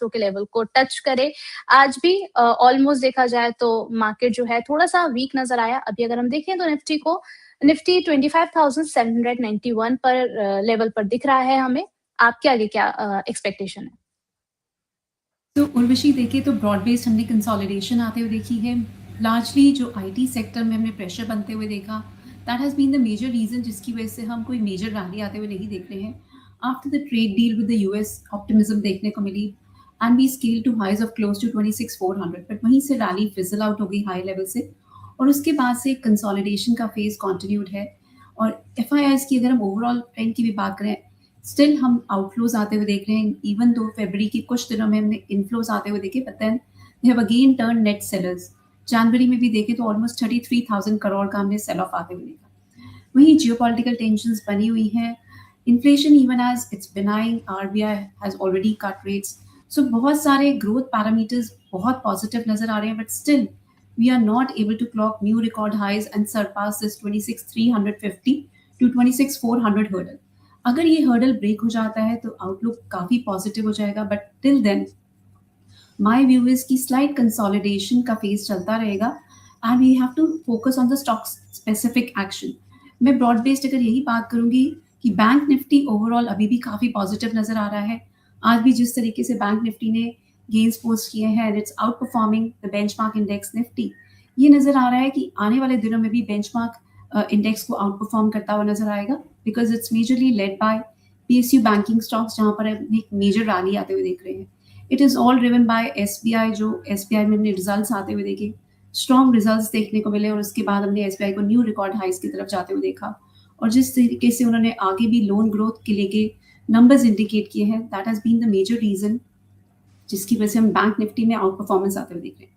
500 के लेवल को टच करे। आज भी ऑलमोस्ट देखा जाए तो मार्केट जो है थोड़ा-सा वीक नज़र आया। अभी अगर हम देखें तो निफ्टी 25,791 पर लेवल पर दिख रहा है हमें। आपके आगे क्या एक्सपेक्टेशन है? तो उर्वशी देखिए तो ब्रॉड बेस्ड हमने कंसोलिडेशन आते हुए देखी है। लार्जली जो आईटी सेक्टर में हमने प्रेशर बनते हुए देखा, that has been the major reason जिसकी वजह से हम कोई मेजर रैली आते हुए नहीं देख रहे हैं। After the trade deal with the US optimism देखने को मिली and we scale to highs of close to 26,400, but वहीं से रैली फिजल आउट हो गई हाई लेवल से और उसके बाद से कंसोलिडेशन का फेज कंटिन्यूड है। और एफआईआईज की अगर हम ओवरऑल ट्रेंड की भी बात करें, स्टिल हम आउटफ्लोज आते हुए देख रहे हैं। इवन दो फरवरी के कुछ दिनों में हमने इनफ्लोज आते हुए देखे, but then they have again turn net sellers. जनवरी में भी देखे तो ऑलमोस्ट 33,000 करोड़ का हमने सेल ऑफ आते हुए देखा। वहीं जियोपॉलिटिकल टेंशंस बनी हुई हैं, inflation even as it's benign, RBI has already cut rates. So बहुत सारे ग्रोथ पैरामीटर्स बहुत पॉजिटिव नजर आ रहे हैं, but still we are not able to clock new record highs and surpass this 26,350 to 26,400 hurdle. अगर ये हर्डल ब्रेक हो जाता है तो आउटलुक काफी पॉजिटिव हो जाएगा, but till then my view is की स्लाइड कंसोलिडेशन का फेज चलता रहेगा and we have to focus on the stock specific action. मैं ब्रॉड बेस्ड अगर यही बात करूंगी कि बैंक निफ्टी ओवरऑल अभी भी काफी पॉजिटिव नजर आ रहा है। आज भी जिस तरीके से बैंक निफ्टी ने गेन्स पोस्ट किए हैं, it's out performing the benchmark index Nifty. ये नजर आ रहा है कि आने वाले दिनों में भी बेंचमार्क इंडेक्स को आउट परफॉर्म करता हुआ नजर आएगा, because it's majorly led by PSU banking stocks, जहां पर हम एक मेजर रैली आते हुए देख रहे हैं। It is all driven by SBI, जो एसबीआई में हमने रिजल्ट्स आते हुए देखे, स्ट्रॉन्ग रिजल्ट्स देखने को मिले और उसके बाद हमने एसबीआई को न्यू रिकॉर्ड हाइस की तरफ जाते हुए देखा। और जिस तरीके से उन्होंने आगे भी लोन ग्रोथ के लेके नंबर्स इंडिकेट किए हैं, that has been the major reason जिसकी वजह से हम बैंक निफ्टी में आउट परफॉर्मेंस आते हुए देख रहे हैं।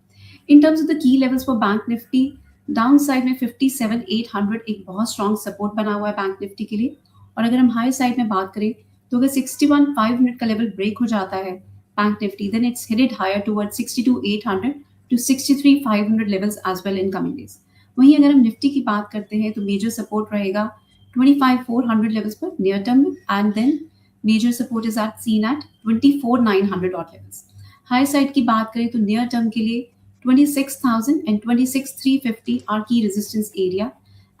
In terms of the key levels for bank Nifty, downside में 57,800 एक बहुत स्ट्रॉन्ग सपोर्ट बना हुआ है बैंक निफ्टी के लिए। और अगर हम हाई साइड में बात करें तो अगर 61,500 का लेवल ब्रेक हो जाता है bank Nifty, then it's headed higher toward 62,800 to 63,500 levels as well in coming days. वहीं अगर हम निफ्टी की बात करते हैं तो मेजर सपोर्ट रहेगा 25,400 लेवल्स पर नियर टर्म में, and then major support is at seen at 24,900 dot levels. High side की बात करें तो नियर टर्म के लिए 26,000 and 26,350 are key resistance area.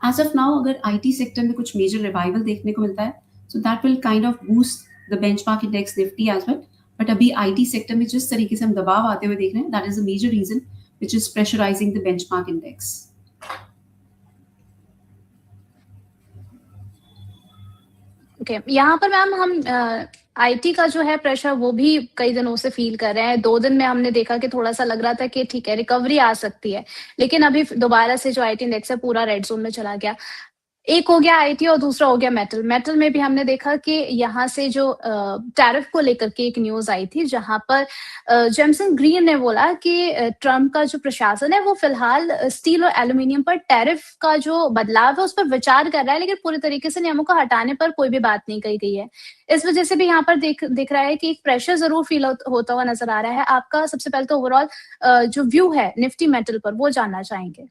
As of now अगर आईटी सेक्टर में कुछ मेजर रिवाइवल देखने को मिलता है, so that will kind of boost the benchmark index Nifty as well. But अभी आईटी सेक्टर में जिस तरीके से हम दबाव आते हुए देख रहे हैं, that is a major reason which is pressurising the benchmark index. Okay, यहाँ पर मैम हम आईटी का जो है प्रेशर वो भी कई दिनों से फील कर रहे हैं। 2 दिन में हमने देखा कि थोड़ा-सा लग रहा था कि ठीक है, रिकवरी आ सकती है। लेकिन अभी दोबारा से जो आईटी इंडेक्स है पूरा रेड ज़ोन में चला गया। एक हो गया आईटी और दूसरा हो गया मेटल। मेटल में भी हमने देखा कि यहाँ से जो टैरिफ को लेकर के एक न्यूज़ आई थी, जहाँ पर जेमसन ग्रीन ने बोला कि ट्रम्प का जो प्रशासन है वो फिलहाल स्टील और एल्यूमीनियम पर टैरिफ का जो बदलाव है उस पर विचार कर रहा है, लेकिन पूरी तरीके से नियमों को हटाने पर कोई भी बात नहीं कही गई है। इस वजह से भी यहाँ पर दिख रहा है कि एक प्रेशर ज़रूर फील होता हुआ नज़र आ रहा है। आपका सबसे पहले तो ओवरऑल जो व्यू है निफ्टी मेटल पर वो जानना चाहेंगे?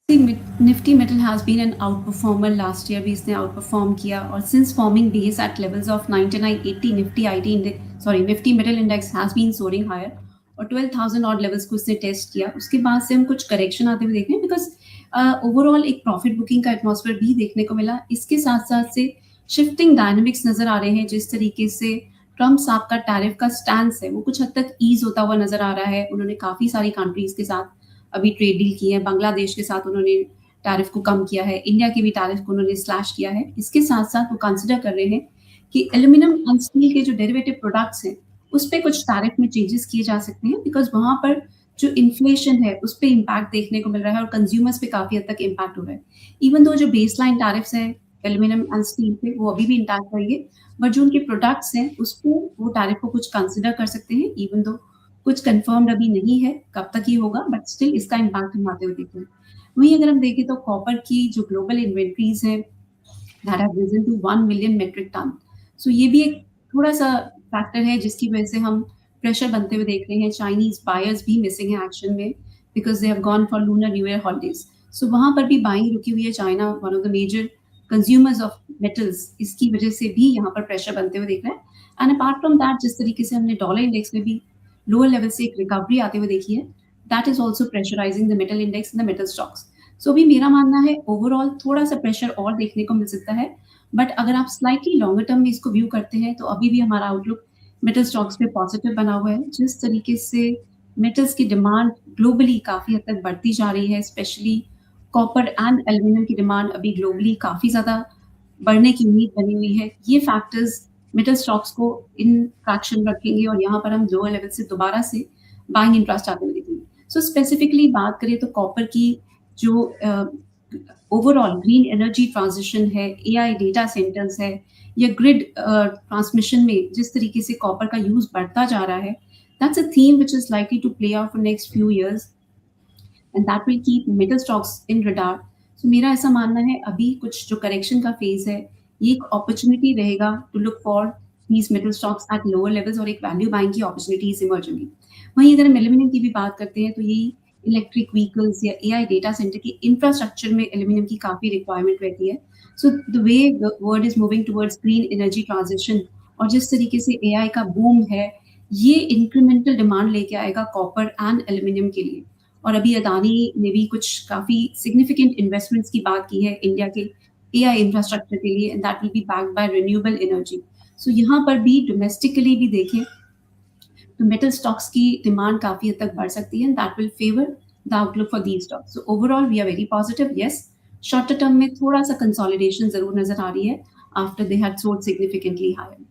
Nifty metal has been an outperformer. Last year भी इसने आउट परफॉर्म किया और since forming base at levels of 9980 Nifty metal index has been soaring higher और 12,000 ऑड लेवल्स को इसने टेस्ट किया। उसके बाद से हम कुछ करेक्शन आते हुए देख रहे हैं, बिकॉज ओवरऑल एक प्रॉफिट बुकिंग का एटमॉस्फेयर भी देखने को मिला। इसके साथ साथ से शिफ्टिंग डायनेमिक्स नजर आ रहे हैं, जिस तरीके से ट्रम्प साहब का टैरिफ का स्टैंस है वो कुछ हद तक ईज होता हुआ नजर आ रहा है। उन्होंने काफी सारी कंट्रीज के साथ अभी ट्रेड डील की है। बांग्लादेश के साथ उन्होंने टैरिफ को कम किया है, इंडिया के भी टैरिफ को उन्होंने स्लैश किया है। इसके साथ साथ वो कंसिडर कर रहे हैं कि एल्यूमिनियम एंड स्टील के जो डेरिवेटिव प्रोडक्ट्स हैं उस पर कुछ टैरिफ में चेंजेस किए जा सकते हैं, बिकॉज वहां पर जो इन्फ्लेशन है उस पर इम्पैक्ट देखने को मिल रहा है और कंज्यूमर्स पे काफी हद तक इम्पैक्ट हो रहा है। इवन दो जो बेस लाइन टैरिफ्स हैं एल्यूमिनियम एंड स्टील पे वो अभी भी इंटैक्ट रहेंगे, बट जो उनके प्रोडक्ट्स हैं उस पर वो टैरिफ को कुछ कंसिडर कर सकते हैं। इवन दो कुछ कंफर्म्ड अभी नहीं है कब तक ये होगा, बट स्टिल इसका इम्पैक्ट हम आते हुए देखते हैं। वहीं अगर हम देखें तो कॉपर की जो ग्लोबल इन्वेंट्रीज हैं that have risen to 1 million metric tonne. So ये भी एक थोड़ा सा फैक्टर है जिसकी वजह से हम प्रेशर बनते हुए देख रहे हैं। चाइनीज बायर्स भी मिसिंग है एक्शन में, because they have gone for lunar new year holidays. So वहां पर भी बाइंग रुकी हुई है। China one of the major consumers of metals, इसकी वजह से भी यहाँ पर प्रेशर बनते हुए देख रहे हैं। एंड अपार्ट फ्रॉम दैट जिस तरीके से हमने डॉलर इंडेक्स में भी लोअर लेवल से एक रिकवरी आते हुए देखी है, that is also pressurising the metal index and the metal stocks. So भी मेरा मानना है ओवरऑल थोड़ा सा प्रेशर और देखने को मिल सकता है, बट अगर आप स्लाइटली लॉन्गर टर्म में इसको व्यू करते हैं तो अभी भी हमारा आउटलुक मेटल स्टॉक्स पे पॉजिटिव बना हुआ है। जिस तरीके से मेटल्स की डिमांड ग्लोबली काफी हद तक बढ़ती जा रही है, स्पेशली कॉपर एंड एल्यूमिनियम की डिमांड अभी ग्लोबली काफी ज्यादा बढ़ने की उम्मीद बनी हुई है। ये फैक्टर्स मेटल स्टॉक्स को इन ट्रैक्शन रखेंगे और यहाँ पर हम लोअर लेवल से दोबारा से बाइंग इंटरेस्ट आते हुए देखेंगे। सो स्पेसिफिकली बात करें तो कॉपर की जो ओवरऑल ग्रीन एनर्जी ट्रांजिशन है, एआई डेटा सेंटर्स है, या ग्रिड ट्रांसमिशन में जिस तरीके से कॉपर का यूज बढ़ता जा रहा है, that's a theme which is likely to play out for next few years and that will keep metal stocks in radar. So मेरा ऐसा मानना है अभी कुछ जो करेक्शन का फेज है, ये एक अपॉर्चुनिटी रहेगा to look for these metal stocks at lower levels और एक वैल्यू बाइंग की अपॉर्चुनिटीज इमर्ज होंगी। वहीं अगर हम एल्यूमिनियम की भी बात करते हैं तो यही इलेक्ट्रिक व्हीकल्स या एआई डेटा सेंटर की इंफ्रास्ट्रक्चर में एल्यूमिनियम की काफी रिक्वायरमेंट रहती है। So the way the world is moving towards green energy transition और जिस तरीके से एआई का बूम है, ये इंक्रीमेंटल डिमांड लेके आएगा कॉपर एंड एल्यूमिनियम के लिए। और अभी अदानी ने भी कुछ काफी सिग्निफिकेंट इन्वेस्टमेंट्स की बात की है इंडिया के एआई इंफ्रास्ट्रक्चर के लिए, and that will be backed by renewable energy. So यहाँ पर भी डोमेस्टिकली भी देखें तो मेटल स्टॉक्स की डिमांड काफी हद तक बढ़ सकती है, and that will favour the outlook for these stocks. So overall we are very positive. Yes, shorter term में थोड़ा सा कंसोलिडेशन जरूर नजर आ रही है after they had sold significantly higher.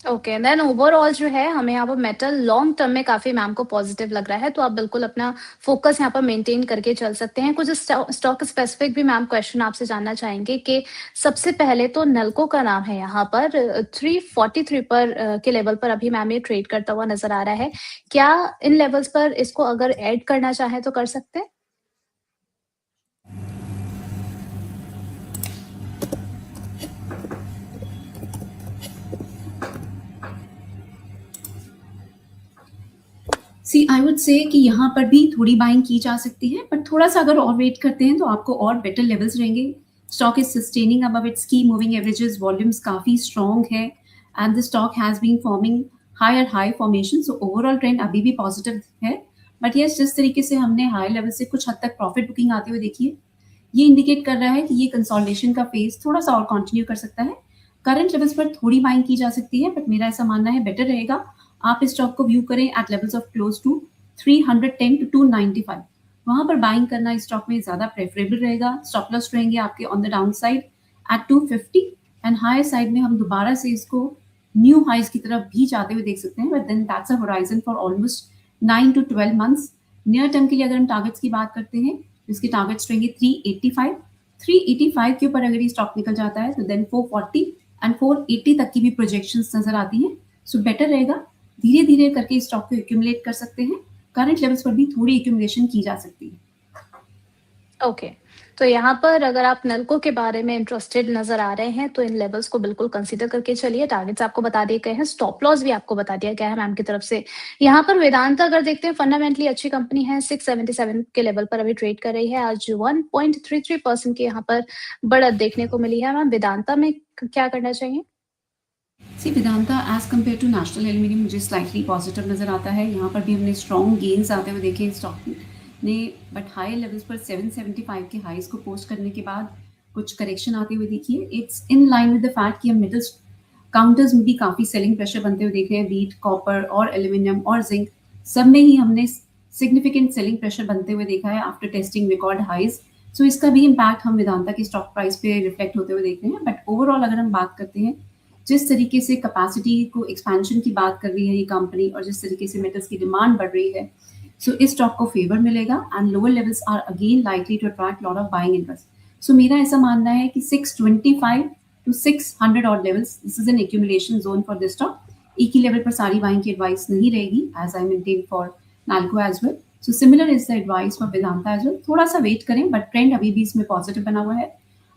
Okay, then overall जो है हमें यहाँ पर मेटल लॉन्ग टर्म में काफी मैम को पॉजिटिव लग रहा है, तो आप बिल्कुल अपना फोकस यहाँ पर मेंटेन करके चल सकते हैं। कुछ स्टॉक स्पेसिफिक भी मैम क्वेश्चन आपसे जानना चाहेंगे कि सबसे पहले तो नलको का नाम है यहाँ पर 343 पर के लेवल पर अभी मैम ये ट्रेड करता हुआ नजर आ रहा है। क्या इन लेवल्स पर इसको अगर ऐड करना चाहे तो कर सकते हैं? सी आई वुड से कि यहाँ पर भी थोड़ी बाइंग की जा सकती है, बट थोड़ा सा अगर और वेट करते हैं तो आपको और बेटर लेवल्स रहेंगे। Stock is sustaining above its key moving averages, volumes काफी स्ट्रॉन्ग है and the stock has been forming higher high formation. So overall trend अभी भी पॉजिटिव है, बट यस जिस तरीके से हमने हाई लेवल से कुछ हद तक प्रॉफिट बुकिंग आते हुए देखी है, ये इंडिकेट कर रहा है कि ये कंसोलिडेशन का फेज थोड़ा सा और कंटिन्यू कर सकता है। करंट लेवल्स पर थोड़ी बाइंग की जा सकती है, बट मेरा ऐसा मानना है बेटर रहेगा आप इस स्टॉक को व्यू करें at levels of close to 310 to 295। वहां पर बाइंग करना इस स्टॉक में ज्यादा प्रेफरेबल रहेगा। स्टॉप लॉस रहेंगे आपके on the downside at 250 and higher side में हम दोबारा से इसको न्यू हाइज की तरफ भी जाते हुए देख सकते हैं, but then that's a horizon for almost 9 to 12 months. Near term के लिए अगर हम टारगेट्स की बात करते हैं, इसके टारगेट्स रहेंगे 385 के ऊपर अगर ये स्टॉक निकल जाता है तो देन 440 एंड 480 तक की भी प्रोजेक्शंस नजर आती हैं। सो बेटर रहेगा धीरे धीरे करके इस स्टॉक को एक्यूमुलेट कर सकते हैं। करंट लेवल्स पर भी थोड़ी एक्यूमुलेशन की जा सकती है। ओके, तो यहाँ पर अगर आप नलको के बारे में इंटरेस्टेड नजर आ रहे हैं तो इन लेवल्स को बिल्कुल कंसीडर करके चलिए। टारगेट्स आपको बता दिए गए हैं, स्टॉप लॉस भी आपको बता दिया गया है मैम की तरफ से। यहाँ पर वेदांता अगर देखते हैं फंडामेंटली अच्छी कंपनी है, 677 के लेवल पर अभी ट्रेड कर रही है। आज 1.33% की यहाँ पर बढ़त देखने को मिली है। मैम वेदांता में क्या करना चाहिए? See Vedanta as compare to National Aluminium मुझे स्लाइटली पॉजिटिव नजर आता है। यहाँ पर भी हमने स्ट्रॉन्ग गेन्स आते हुए देखे स्टॉक ने, बट हाई लेवल्स पर 775 के हाइज को पोस्ट करने के बाद कुछ करेक्शन आते हुए देखिए। It's in line with the fact कि हम मेटल काउंटर्स में भी काफ़ी सेलिंग प्रेशर बनते हुए देख रहे हैं। बीट कॉपर और एल्यूमिनियम और जिंक सब में ही हमने सिग्निफिकेंट सेलिंग प्रेशर बनते हुए देखा है आफ्टर टेस्टिंग रिकॉर्ड हाइज। सो इसका भी इम्पैक्ट हम वेदांता की स्टॉक प्राइस पे रिफ्लेक्ट होते हुए देख रहे हैं। बट ओवरऑल अगर हम बात करते हैं जिस तरीके से कैपेसिटी को एक्सपेंशन की बात कर रही है ये कंपनी और जिस तरीके से मेटल्स की डिमांड बढ़ रही है, सो इस स्टॉक को फेवर मिलेगा and lower levels are again likely to attract lot of buying interest. So मेरा ऐसा मानना है कि 625 to 600 odd levels, this is an accumulation zone for this stock. एक ही लेवल पर सारी बाइंग की एडवाइस नहीं रहेगी as I maintain for Nalco as well. So similar is the advice for Vedanta as well. थोड़ा सा वेट करें, बट ट्रेंड अभी भी इसमें पॉजिटिव बना हुआ है।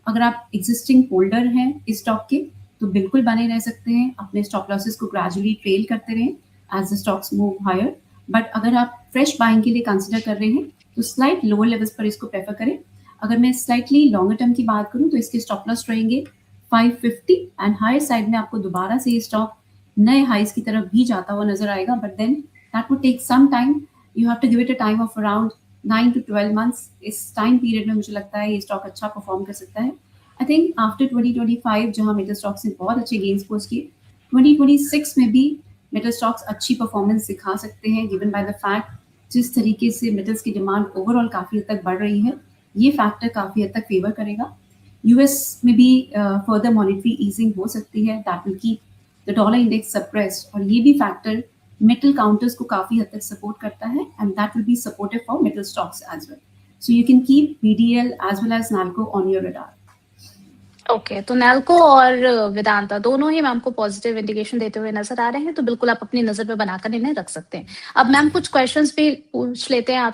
अगर आप एग्जिस्टिंग होल्डर हैं इस स्टॉक के तो बिल्कुल बने रह सकते हैं, अपने स्टॉप लॉसेस को ग्रेजुअली ट्रेल करते रहें as the stocks move higher. But अगर आप फ्रेश बाइंग के लिए कंसिडर कर रहे हैं तो स्लाइट लोअर लेवल्स पर इसको प्रेफर करें। अगर मैं स्लाइटली लॉन्गर टर्म की बात करूं तो इसके स्टॉप लॉस रहेंगे 550 एंड हायर साइड में आपको दोबारा से ये स्टॉक नए हाइज की तरफ भी जाता हुआ नजर आएगा, but then that would take some time. You have to give it a time of around 9 to 12 months. इस टाइम पीरियड में मुझे लगता है ये स्टॉक अच्छा परफॉर्म कर सकता है. आई थिंक आफ्टर 2025 जहां मेटल स्टॉक्स ने बहुत अच्छे गेन्स पोस्ट किए, 2026 में भी मेटल स्टॉक्स अच्छी परफॉर्मेंस दिखा सकते हैं, गिवन बाय द फैक्ट जिस तरीके से मेटल्स की डिमांड ओवरऑल काफ़ी हद तक बढ़ रही है. ये फैक्टर काफ़ी हद तक फेवर करेगा. यूएस में भी फर्दर मॉनेटरी ईजिंग हो सकती है, that will keep the dollar index suppressed, और ये भी फैक्टर मेटल काउंटर्स को काफ़ी हद तक सपोर्ट करता है, and that will be supportive for metal stocks as well. So you can keep BDL as well as Nalco on your radar. Okay, तो नैल्को और वेदांता दोनों ही मैम को पॉजिटिव इंडिकेशन देते हुए नजर आ रहे हैं, तो बिल्कुल आप अपनी नजर पे बनाकर इन्हें रख सकते हैं. अब मैम कुछ क्वेश्चंस भी पूछ लेते हैं आप